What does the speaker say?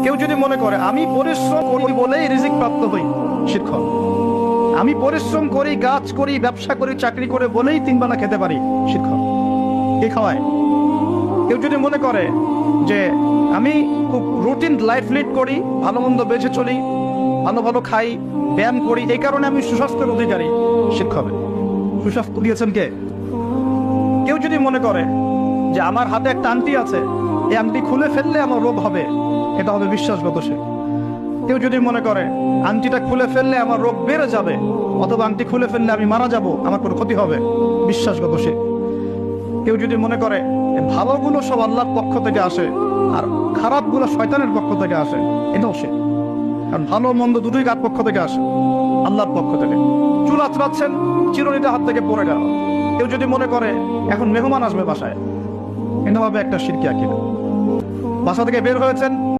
কেউ যদি মনে করে আমি পরিশ্রম করি বলেই রিজিক প্রাপ্ত হই, শিরক। আমি পরিশ্রম করি, কাজ করি, ব্যবসা করি, চাকরি করে বলেই 3 বেলা খেতে পারি, শিরক। কে খাওয়ায়? কেউ যদি মনে করে যে আমি খুব রুটিন লাইফ লিড করি, ভালো মন্দ বেঁচে চলি, ভালো ভালো খাই, ব্যায়াম করি, এই কারণে আমি সুস্বাস্থ্যের অধিকারী, শিরক হবে। সুস্বাস্থ্য দিয়েছেন কে? কেউ যদি মনে করে যে আমার হাতে একটা আংটি আছে, এই আংটি খুলে ফেললে আমার রোগ হবে, এটা হবে বিশ্বাসগত সে। কেউ যদি মনে করে আংটিটা খুলে ফেললে আমার রোগ বেড়ে যাবে, অথবা আংটি খুলে ফেললে আমি মারা যাব, আমার কোনো ক্ষতি হবে, বিশ্বাসগত সে। কেউ যদি মনে করে ভালোগুলো সব আল্লাহর পক্ষ থেকে আসে আর খারাপগুলো শয়তানের পক্ষ থেকে আসে, এটাও সে। কারণ ভালো মন্দ দুটোই কার পক্ষ থেকে আসে? আল্লাহর পক্ষ থেকে। চুল আঁচড়াচ্ছেন, চিরুনিটা হাত থেকে পড়ে গেল। কেউ যদি মনে করে এখন মেহমান আসবে বাসায়, এটা হবে একটা শিরকি আকীদা। বাসা থেকে বের হয়েছেন,